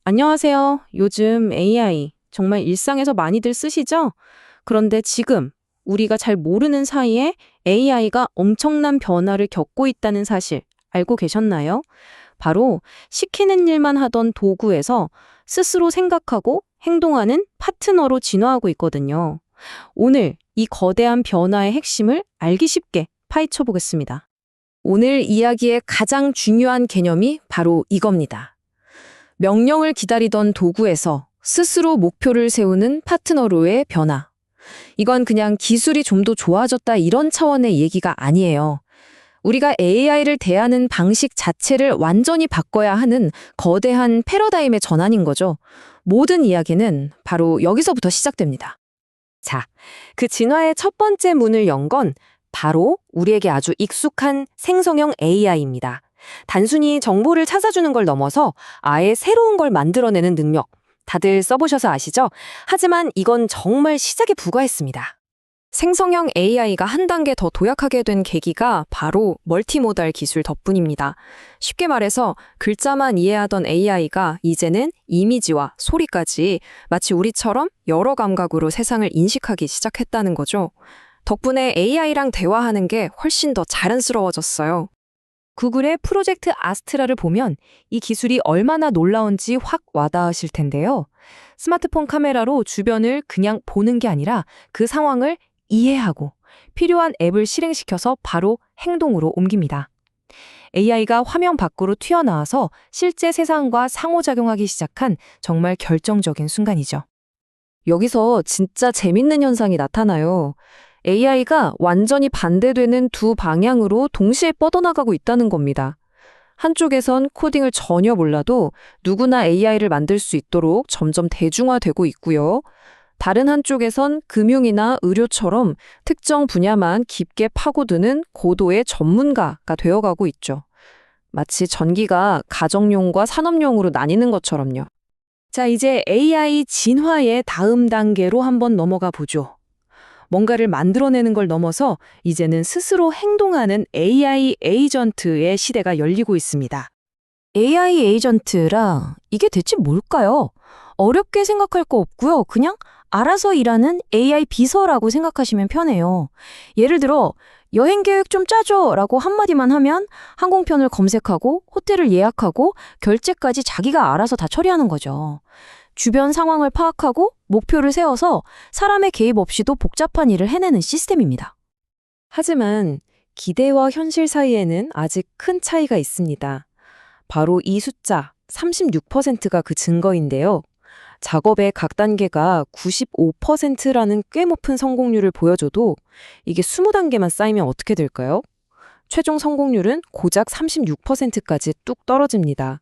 안녕하세요. 요즘 AI 정말 일상에서 많이들 쓰시죠? 그런데 지금 우리가 잘 모르는 사이에 AI가 엄청난 변화를 겪고 있다는 사실 알고 계셨나요? 바로 시키는 일만 하던 도구에서 스스로 생각하고 행동하는 파트너로 진화하고 있거든요. 오늘 이 거대한 변화의 핵심을 알기 쉽게 파헤쳐 보겠습니다. 오늘 이야기의 가장 중요한 개념이 바로 이겁니다. 명령을 기다리던 도구에서 스스로 목표를 세우는 파트너로의 변화. 이건 그냥 기술이 좀 더 좋아졌다 이런 차원의 얘기가 아니에요. 우리가 AI를 대하는 방식 자체를 완전히 바꿔야 하는 거대한 패러다임의 전환인 거죠. 모든 이야기는 바로 여기서부터 시작됩니다. 자, 그 진화의 첫 번째 문을 연 건 바로 우리에게 아주 익숙한 생성형 AI입니다. 단순히 정보를 찾아주는 걸 넘어서 아예 새로운 걸 만들어내는 능력. 다들 써보셔서 아시죠? 하지만 이건 정말 시작에 불과했습니다. 생성형 AI가 한 단계 더 도약하게 된 계기가 바로 멀티모달 기술 덕분입니다. 쉽게 말해서 글자만 이해하던 AI가 이제는 이미지와 소리까지 마치 우리처럼 여러 감각으로 세상을 인식하기 시작했다는 거죠. 덕분에 AI랑 대화하는 게 훨씬 더 자연스러워졌어요. 구글의 프로젝트 아스트라를 보면 이 기술이 얼마나 놀라운지 확 와닿으실 텐데요. 스마트폰 카메라로 주변을 그냥 보는 게 아니라 그 상황을 이해하고 필요한 앱을 실행시켜서 바로 행동으로 옮깁니다. AI가 화면 밖으로 튀어나와서 실제 세상과 상호작용하기 시작한 정말 결정적인 순간이죠. 여기서 진짜 재밌는 현상이 나타나요. AI가 완전히 반대되는 두 방향으로 동시에 뻗어나가고 있다는 겁니다. 한쪽에선 코딩을 전혀 몰라도 누구나 AI를 만들 수 있도록 점점 대중화되고 있고요. 다른 한쪽에선 금융이나 의료처럼 특정 분야만 깊게 파고드는 고도의 전문가가 되어가고 있죠. 마치 전기가 가정용과 산업용으로 나뉘는 것처럼요. 자, 이제 AI 진화의 다음 단계로 한번 넘어가 보죠. 뭔가를 만들어내는 걸 넘어서 이제는 스스로 행동하는 AI 에이전트의 시대가 열리고 있습니다. AI 에이전트라 이게 대체 뭘까요? 어렵게 생각할 거 없고요. 그냥 알아서 일하는 AI 비서라고 생각하시면 편해요. 예를 들어 여행 계획 좀 짜줘 라고 한마디만 하면 항공편을 검색하고 호텔을 예약하고 결제까지 자기가 알아서 다 처리하는 거죠. 주변 상황을 파악하고 목표를 세워서 사람의 개입 없이도 복잡한 일을 해내는 시스템입니다. 하지만 기대와 현실 사이에는 아직 큰 차이가 있습니다. 바로 이 숫자 36%가 그 증거인데요. 작업의 각 단계가 95%라는 꽤 높은 성공률을 보여줘도 이게 20단계만 쌓이면 어떻게 될까요? 최종 성공률은 고작 36%까지 뚝 떨어집니다.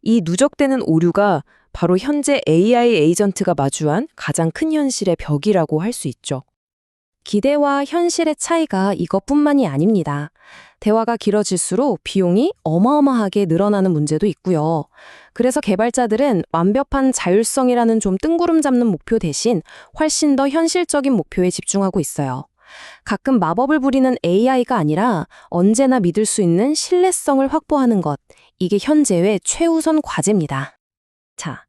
이 누적되는 오류가 바로 현재 AI 에이전트가 마주한 가장 큰 현실의 벽이라고 할 수 있죠. 기대와 현실의 차이가 이것뿐만이 아닙니다. 대화가 길어질수록 비용이 어마어마하게 늘어나는 문제도 있고요. 그래서 개발자들은 완벽한 자율성이라는 좀 뜬구름 잡는 목표 대신 훨씬 더 현실적인 목표에 집중하고 있어요. 가끔 마법을 부리는 AI가 아니라 언제나 믿을 수 있는 신뢰성을 확보하는 것. 이게 현재의 최우선 과제입니다. 자,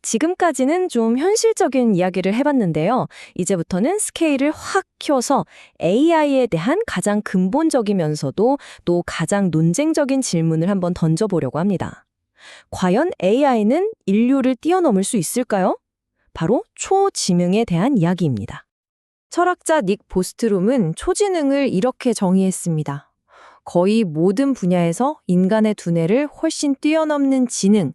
지금까지는 좀 현실적인 이야기를 해봤는데요. 이제부터는 스케일을 확 키워서 AI에 대한 가장 근본적이면서도 또 가장 논쟁적인 질문을 한번 던져보려고 합니다. 과연 AI는 인류를 뛰어넘을 수 있을까요? 바로 초지능에 대한 이야기입니다. 철학자 닉 보스트롬은 초지능을 이렇게 정의했습니다. 거의 모든 분야에서 인간의 두뇌를 훨씬 뛰어넘는 지능.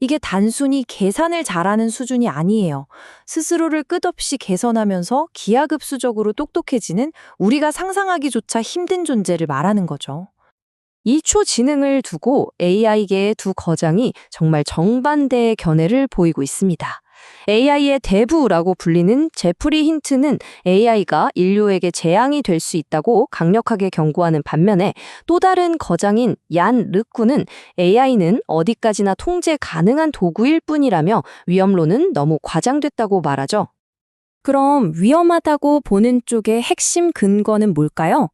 이게 단순히 계산을 잘하는 수준이 아니에요. 스스로를 끝없이 개선하면서 기하급수적으로 똑똑해지는 우리가 상상하기조차 힘든 존재를 말하는 거죠. 이 초지능을 두고 AI계의 두 거장이 정말 정반대의 견해를 보이고 있습니다. AI의 대부라고 불리는 제프리 힌트는 AI가 인류에게 재앙이 될 수 있다고 강력하게 경고하는 반면에 또 다른 거장인 얀 르쿠는 AI는 어디까지나 통제 가능한 도구일 뿐이라며 위험론은 너무 과장됐다고 말하죠. 그럼 위험하다고 보는 쪽의 핵심 근거는 뭘까요?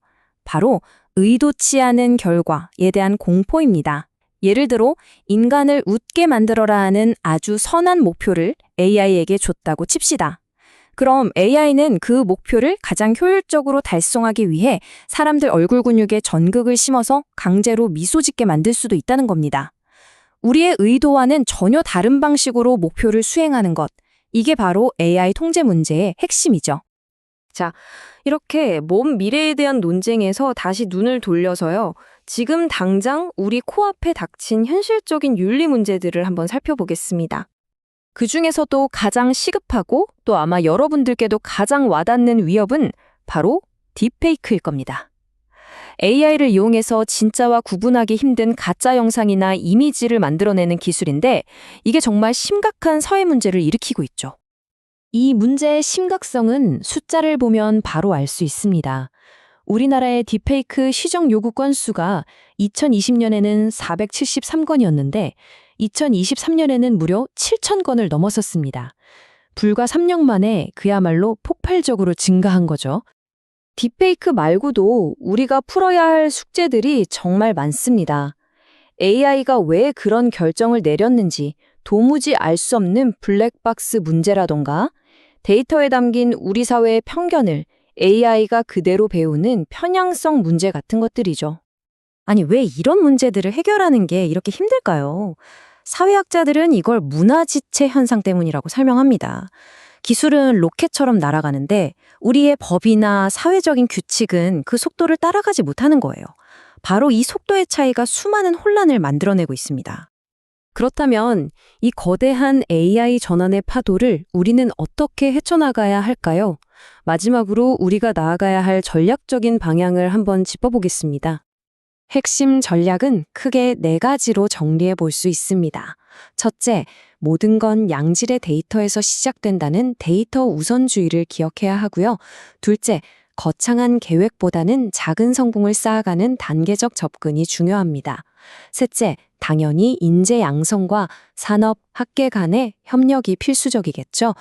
바로 의도치 않은 결과에 대한 공포입니다. 예를 들어 인간을 웃게 만들어라 하는 아주 선한 목표를 AI에게 줬다고 칩시다. 그럼 AI는 그 목표를 가장 효율적으로 달성하기 위해 사람들 얼굴 근육에 전극을 심어서 강제로 미소 짓게 만들 수도 있다는 겁니다. 우리의 의도와는 전혀 다른 방식으로 목표를 수행하는 것. 이게 바로 AI 통제 문제의 핵심이죠. 자, 이렇게 먼 미래에 대한 논쟁에서 다시 눈을 돌려서요. 지금 당장 우리 코앞에 닥친 현실적인 윤리 문제들을 한번 살펴보겠습니다. 그 중에서도 가장 시급하고 또 아마 여러분들께도 가장 와닿는 위협은 바로 딥페이크일 겁니다. AI를 이용해서 진짜와 구분하기 힘든 가짜 영상이나 이미지를 만들어내는 기술인데 이게 정말 심각한 사회 문제를 일으키고 있죠. 이 문제의 심각성은 숫자를 보면 바로 알 수 있습니다. 우리나라의 딥페이크 시정 요구 건수가 2020년에는 473건이었는데 2023년에는 무려 7,000건을 넘어섰습니다. 불과 3년 만에 그야말로 폭발적으로 증가한 거죠. 딥페이크 말고도 우리가 풀어야 할 숙제들이 정말 많습니다. AI가 왜 그런 결정을 내렸는지 도무지 알 수 없는 블랙박스 문제라던가 데이터에 담긴 우리 사회의 편견을 AI가 그대로 배우는 편향성 문제 같은 것들이죠. 아니, 왜 이런 문제들을 해결하는 게 이렇게 힘들까요? 사회학자들은 이걸 문화지체 현상 때문이라고 설명합니다. 기술은 로켓처럼 날아가는데 우리의 법이나 사회적인 규칙은 그 속도를 따라가지 못하는 거예요. 바로 이 속도의 차이가 수많은 혼란을 만들어내고 있습니다. 그렇다면 이 거대한 AI 전환의 파도를 우리는 어떻게 헤쳐나가야 할까요? 마지막으로 우리가 나아가야 할 전략적인 방향을 한번 짚어보겠습니다. 핵심 전략은 크게 4가지로 정리해 볼 수 있습니다. 첫째, 모든 건 양질의 데이터에서 시작된다는 데이터 우선주의를 기억해야 하고요. 둘째, 거창한 계획보다는 작은 성공을 쌓아가는 단계적 접근이 중요합니다. 셋째, 당연히 인재 양성과 산업, 학계 간의 협력이 필수적이겠죠.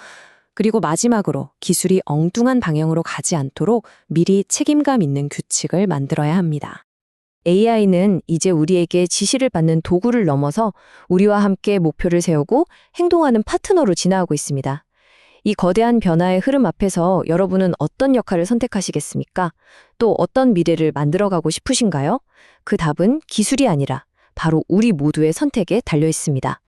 그리고 마지막으로 기술이 엉뚱한 방향으로 가지 않도록 미리 책임감 있는 규칙을 만들어야 합니다. AI는 이제 우리에게 지시를 받는 도구를 넘어서 우리와 함께 목표를 세우고 행동하는 파트너로 진화하고 있습니다. 이 거대한 변화의 흐름 앞에서 여러분은 어떤 역할을 선택하시겠습니까? 또 어떤 미래를 만들어가고 싶으신가요? 그 답은 기술이 아니라 바로 우리 모두의 선택에 달려 있습니다.